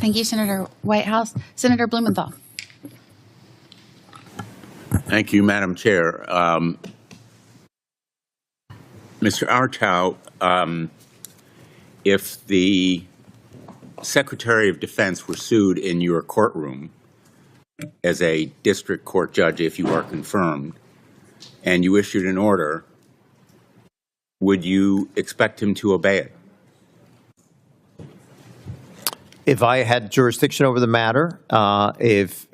Thank you, Senator Whitehouse. Senator Blumenthal. Thank you, Madam Chair. Mr. Artow, if the Secretary of Defense were sued in your courtroom as a district court judge, if you are confirmed, and you issued an order, would you expect him to obey it? If I had jurisdiction over the matter, if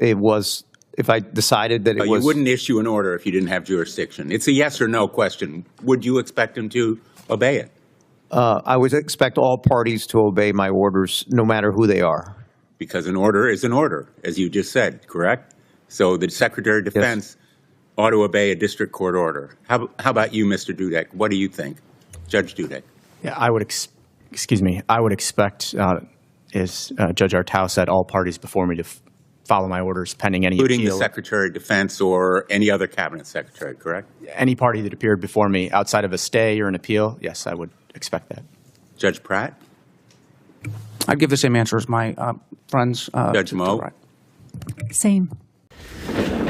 I decided that it was... You wouldn't issue an order if you didn't have jurisdiction. It's a yes or no question. Would you expect him to obey it? I would expect all parties to obey my orders, no matter who they are. Because an order is an order, as you just said, correct? So the Secretary of Defense ought to obey a district court order. How about you, Mr. Dudek? What do you think? Judge Dudek. Yeah, I would expect, as Judge Artow said, all parties before me to follow my orders pending any including appeal. The Secretary of Defense or any other cabinet secretary, correct? Any party that appeared before me outside of a stay or an appeal, yes, I would expect that. Judge Pratt? I'd give the same answer as my friends. Judge Moe? Same.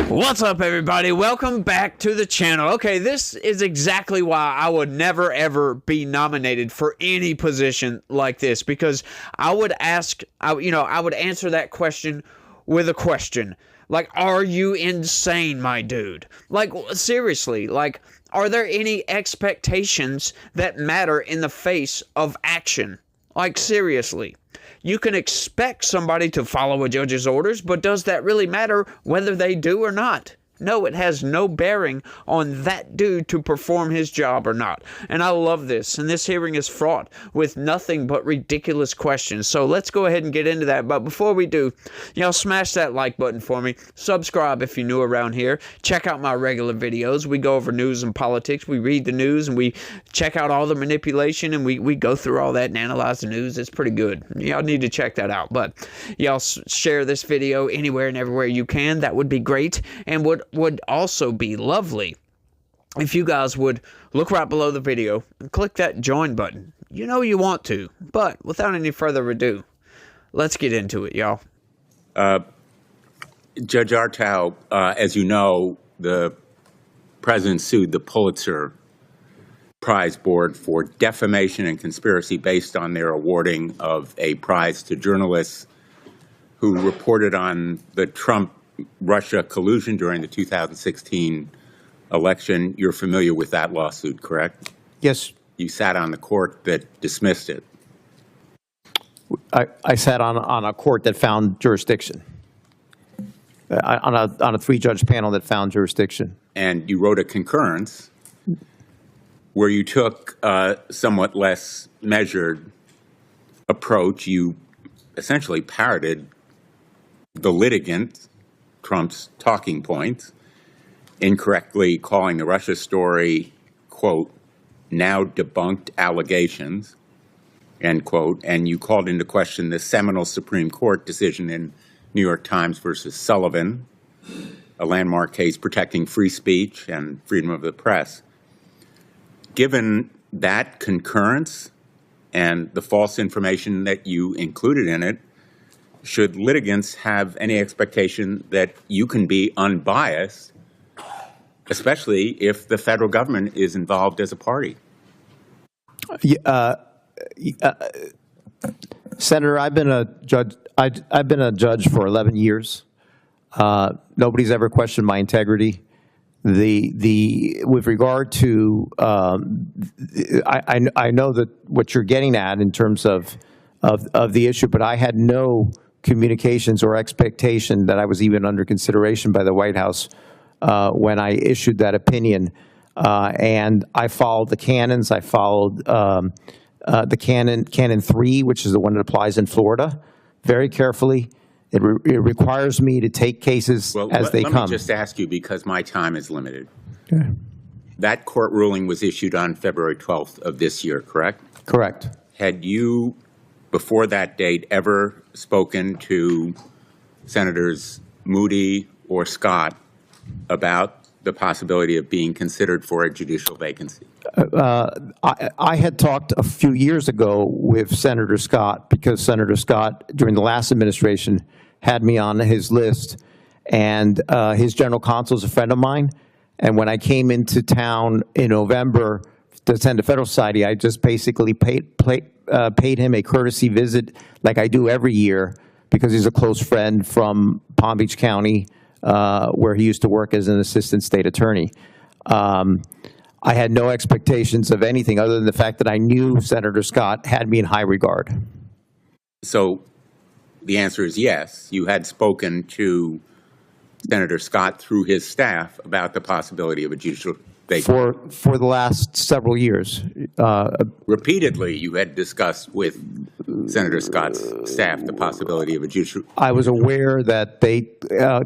What's up, everybody? Welcome back to the channel. Okay, this is exactly why I would never, ever be nominated for any position like this, because I would answer that question with a question. Like, are you insane, my dude? Like, seriously, like, are there any expectations that matter in the face of action? Like, seriously. You can expect somebody to follow a judge's orders, but does that really matter whether they do or not? No, it has no bearing on that dude to perform his job or not. And I love this. And this hearing is fraught with nothing but ridiculous questions. So let's go ahead and get into that. But before we do, y'all smash that like button for me. Subscribe if you're new around here. Check out my regular videos. We go over news and politics. We read the news and we check out all the manipulation and we go through all that and analyze the news. It's pretty good. Y'all need to check that out. But y'all share this video anywhere and everywhere you can. That would be great. And would also be lovely if you guys would look right below the video and click that join button. You know you want to, but without any further ado, let's get into it, y'all. Judge Artow, as you know, the president sued the Pulitzer Prize Board for defamation and conspiracy based on their awarding of a prize to journalists who reported on the Trump-Russia collusion during the 2016 election. You're familiar with that lawsuit, correct? Yes. You sat on the court that dismissed it. I sat on a court that found jurisdiction, on a three-judge panel that found jurisdiction. And you wrote a concurrence where you took a somewhat less measured approach. You essentially parroted the litigant, Trump's talking points, incorrectly calling the Russia story, quote, now debunked allegations, end quote, and you called into question the seminal Supreme Court decision in New York Times versus Sullivan, a landmark case protecting free speech and freedom of the press. Given that concurrence and the false information that you included in it, should litigants have any expectation that you can be unbiased, especially if the federal government is involved as a party? Senator, I've been a judge. I've been a judge for 11 years. Nobody's ever questioned my integrity. With regard to, I know that what you're getting at in terms of the issue, but I had no communications or expectation that I was even under consideration by the White House when I issued that opinion. And I followed the canons. I followed the canon 3, which is the one that applies in Florida, very carefully. It requires me to take cases as they come. Let me just ask you, because my time is limited. Okay. That court ruling was issued on February 12th of this year, correct? Correct. Had you, before that date, ever spoken to Senators Moody or Scott about the possibility of being considered for a judicial vacancy? I had talked a few years ago with Senator Scott because Senator Scott, during the last administration, had me on his list, and his general counsel is a friend of mine. And when I came into town in November to attend the Federal Society, I just basically paid him a courtesy visit like I do every year because he's a close friend from Palm Beach County, where he used to work as an assistant state attorney. I had no expectations of anything other than the fact that I knew Senator Scott had me in high regard. So the answer is yes. You had spoken to Senator Scott through his staff about the possibility of a judicial vacancy. For the last several years. Repeatedly, you had discussed with Senator Scott's staff the possibility of a judicial. I was aware that they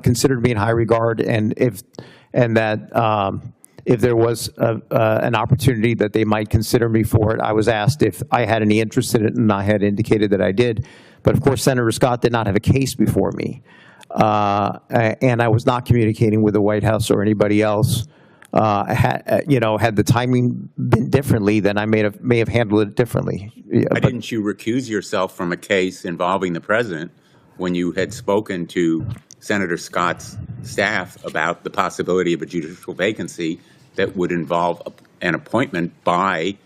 considered me in high regard, and that if there was an opportunity that they might consider me for it, I was asked if I had any interest in it, and I had indicated that I did. But of course, Senator Scott did not have a case before me, and I was not communicating with the White House or anybody else. Had the timing been differently, then I may have handled it differently. Why didn't you recuse yourself from a case involving the president when you had spoken to Senator Scott's staff about the possibility of a judicial vacancy that would involve an appointment by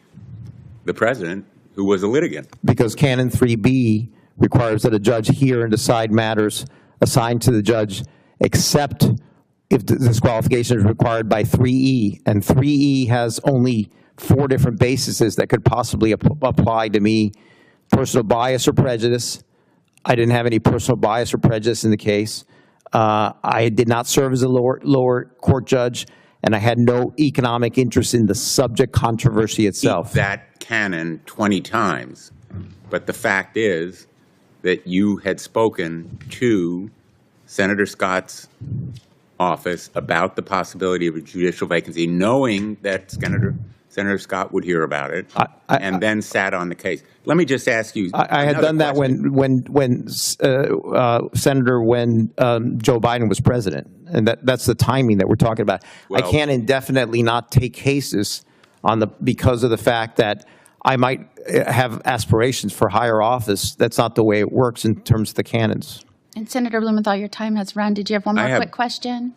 the president who was a litigant? Because Canon 3B requires that a judge hear and decide matters assigned to the judge, except if the disqualification is required by 3E, and 3E has only 4 different bases that could possibly apply to me: personal bias or prejudice. I didn't have any personal bias or prejudice in the case. I did not serve as a lower court judge, and I had no economic interest in the subject controversy itself. That canon 20 times, but the fact is that you had spoken to Senator Scott's office about the possibility of a judicial vacancy, knowing that Senator Scott would hear about it, and then sat on the case. Let me just ask you. I had done that when Joe Biden was president, and that's the timing that we're talking about. Well, I can't indefinitely not take cases because of the fact that I might have aspirations for higher office. That's not the way it works in terms of the canons. And Senator Blumenthal, your time has run. Did you have one more quick question?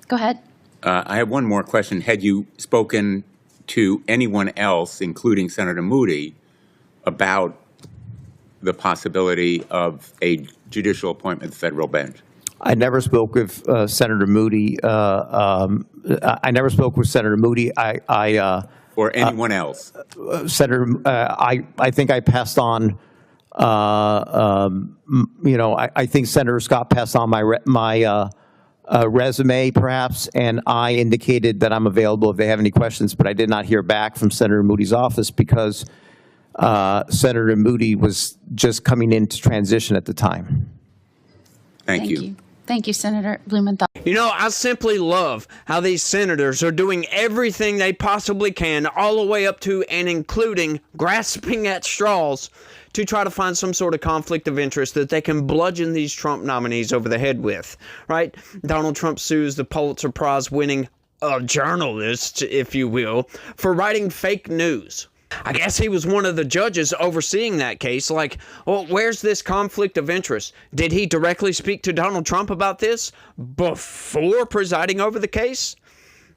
Go ahead. I have one more question. Had you spoken to anyone else, including Senator Moody, about the possibility of a judicial appointment to the federal bench? I never spoke with Senator Moody. I never spoke with Senator Moody. Or anyone else? Senator, I think I passed on. I think Senator Scott passed on my resume, perhaps, and I indicated that I'm available if they have any questions. But I did not hear back from Senator Moody's office because Senator Moody was just coming into transition at the time. Thank you. Thank you, Senator Blumenthal. You know, I simply love how these senators are doing everything they possibly can, all the way up to and including grasping at straws to try to find some sort of conflict of interest that they can bludgeon these Trump nominees over the head with, right? Donald Trump sues the Pulitzer Prize winning journalist, if you will, for writing fake news. I guess he was one of the judges overseeing that case. Like, well, where's this conflict of interest? Did he directly speak to Donald Trump about this before presiding over the case?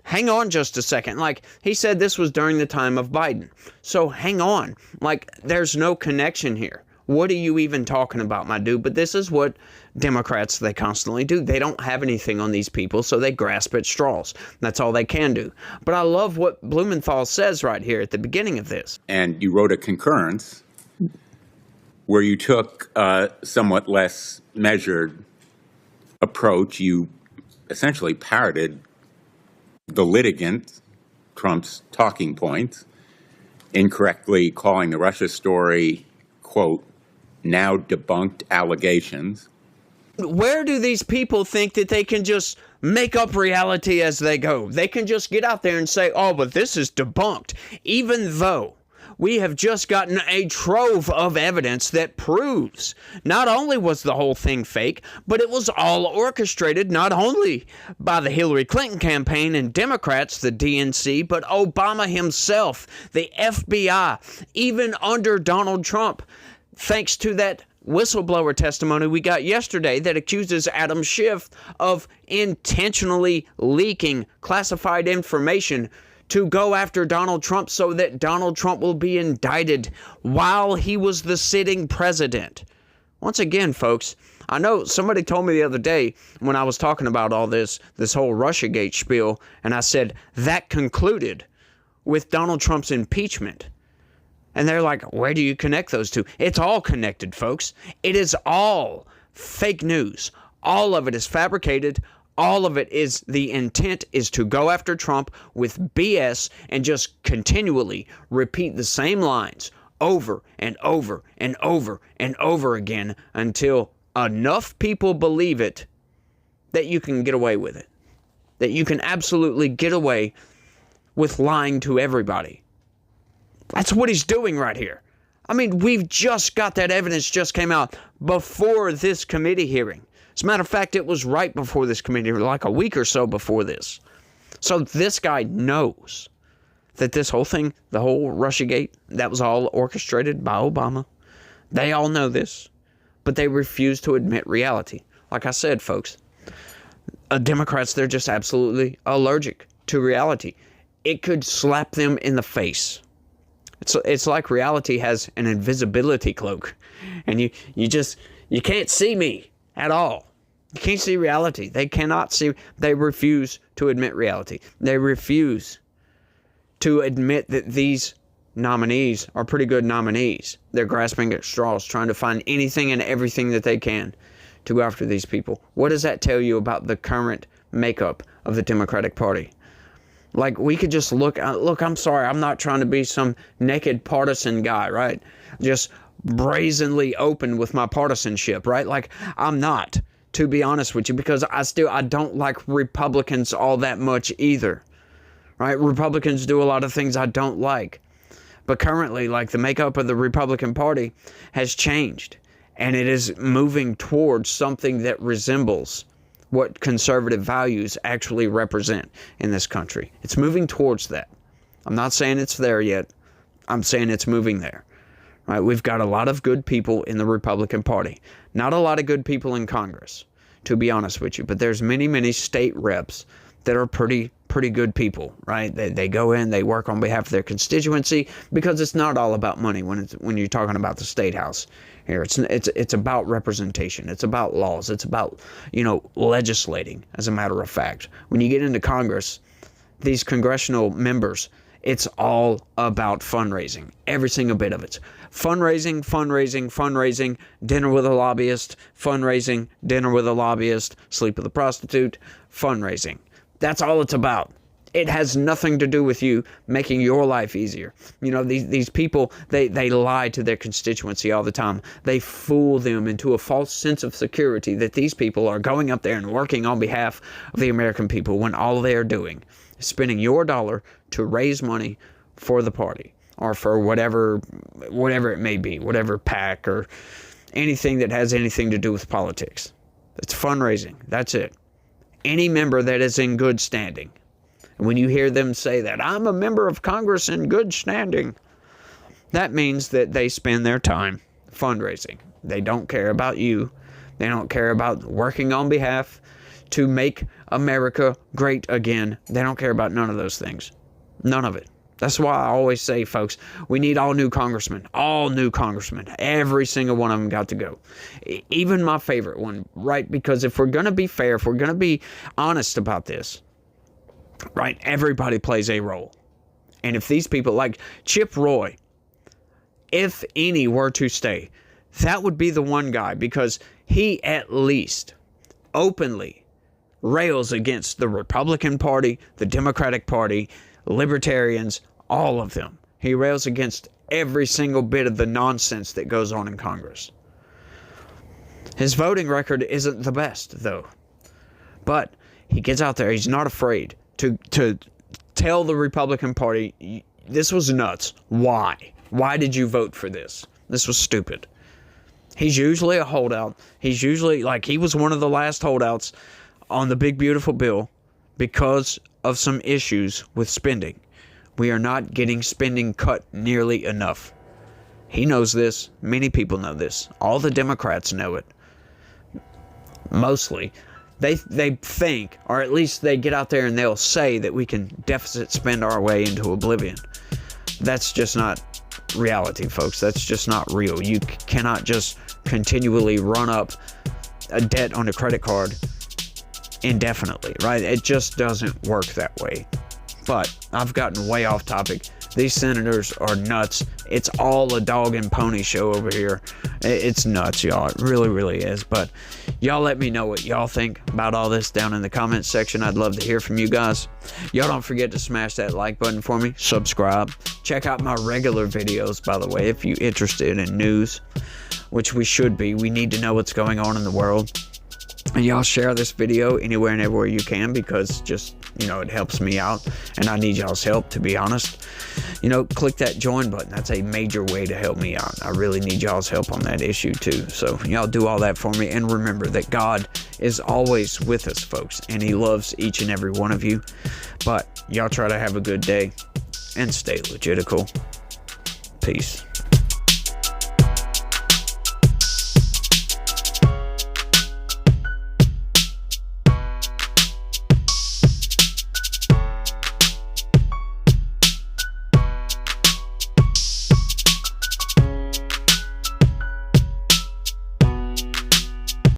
Hang on just a second. Like, he said this was during the time of Biden. So hang on. Like, there's no connection here. What are you even talking about, my dude? But this is what Democrats, they constantly do. They don't have anything on these people, so they grasp at straws. That's all they can do. But I love what Blumenthal says right here at the beginning of this. And you wrote a concurrence where you took a somewhat less measured approach. You essentially parroted the litigant, Trump's talking points, incorrectly calling the Russia story, quote, now debunked allegations. Where do these people think that they can just make up reality as they go? They can just get out there and say, oh, but this is debunked, even though we have just gotten a trove of evidence that proves not only was the whole thing fake, but it was all orchestrated not only by the Hillary Clinton campaign and Democrats, the DNC, but Obama himself, the FBI, even under Donald Trump, thanks to that whistleblower testimony we got yesterday that accuses Adam Schiff of intentionally leaking classified information to go after Donald Trump so that Donald Trump will be indicted while he was the sitting president. Once again, folks, I know somebody told me the other day when I was talking about all this whole Russiagate spiel, and I said that concluded with Donald Trump's impeachment. And they're like, where do you connect those two? It's all connected, folks. It is all fake news. All of it is fabricated. All of it is, the intent is to go after Trump with BS and just continually repeat the same lines over and over and over and over again until enough people believe it that you can get away with it. That you can absolutely get away with lying to everybody. That's what he's doing right here. I mean, we've just got that evidence just came out before this committee hearing. As a matter of fact, it was right before this committee, like a week or so before this. So this guy knows that this whole thing, the whole Russiagate, that was all orchestrated by Obama. They all know this, but they refuse to admit reality. Like I said, folks, Democrats, they're just absolutely allergic to reality. It could slap them in the face. It's like reality has an invisibility cloak, and you can't see me at all. You can't see reality. They cannot see. They refuse to admit reality. They refuse to admit that these nominees are pretty good nominees. They're grasping at straws, trying to find anything and everything that they can to go after these people. What does that tell you about the current makeup of the Democratic Party? Like, we could just look, I'm sorry, I'm not trying to be some naked partisan guy, right? Just brazenly open with my partisanship, right? Like, I'm not, to be honest with you, because I don't like Republicans all that much either, right? Republicans do a lot of things I don't like. But currently, like, the makeup of the Republican Party has changed, and it is moving towards something that resembles what conservative values actually represent in this country. It's moving towards that. I'm not saying it's there yet. I'm saying it's moving there. Right? We've got a lot of good people in the Republican Party. Not a lot of good people in Congress, to be honest with you. But there's many, many state reps that are pretty good people, right? They go in, they work on behalf of their constituency, because it's not all about money when you're talking about the state house here. It's about representation. It's about laws. It's about, legislating, as a matter of fact. When you get into Congress, these congressional members, it's all about fundraising. Every single bit of it. Fundraising, dinner with a lobbyist, fundraising, dinner with a lobbyist, sleep with a prostitute, fundraising. That's all it's about. It has nothing to do with you making your life easier. These people, they lie to their constituency all the time. They fool them into a false sense of security that these people are going up there and working on behalf of the American people, when all they're doing is spending your dollar to raise money for the party, or for whatever it may be, whatever PAC or anything that has anything to do with politics. It's fundraising. That's it. Any member that is in good standing. And when you hear them say that, I'm a member of Congress in good standing, that means that they spend their time fundraising. They don't care about you. They don't care about working on behalf to make America great again. They don't care about none of those things. None of it. That's why I always say, folks, we need all new congressmen. Every single one of them got to go. Even my favorite one, right? Because if we're going to be fair, if we're going to be honest about this, right, everybody plays a role. And if these people, like Chip Roy, if any were to stay, that would be the one guy, because he at least openly rails against the Republican Party, the Democratic Party, libertarians, all of them. He rails against every single bit of the nonsense that goes on in Congress. His voting record isn't the best, though. But he gets out there. He's not afraid to tell the Republican Party, this was nuts. Why? Why did you vote for this? This was stupid. He's usually a holdout. He's usually, like, he was one of the last holdouts on the big, beautiful bill because of some issues with spending. We are not getting spending cut nearly enough. He knows this. Many people know this. All the Democrats know it. Mostly. They think, or at least they get out there and they'll say that we can deficit spend our way into oblivion. That's just not reality, folks. That's just not real. You cannot just continually run up a debt on a credit card indefinitely, right? It just doesn't work that way. But I've gotten way off topic. These senators are nuts. It's all a dog and pony show over here. It's nuts, y'all. It really, really is. But y'all let me know what y'all think about all this down in the comments section. I'd love to hear from you guys. Y'all don't forget to smash that like button for me. Subscribe. Check out my regular videos, by the way, if you're interested in news, which we should be. We need to know what's going on in the world. And y'all share this video anywhere and everywhere you can, because just, it helps me out, and I need y'all's help, to be honest. Click that join button. That's a major way to help me out. I really need y'all's help on that issue too. So y'all do all that for me, and remember that God is always with us, folks, and he loves each and every one of you. But y'all try to have a good day and stay legitical. Peace.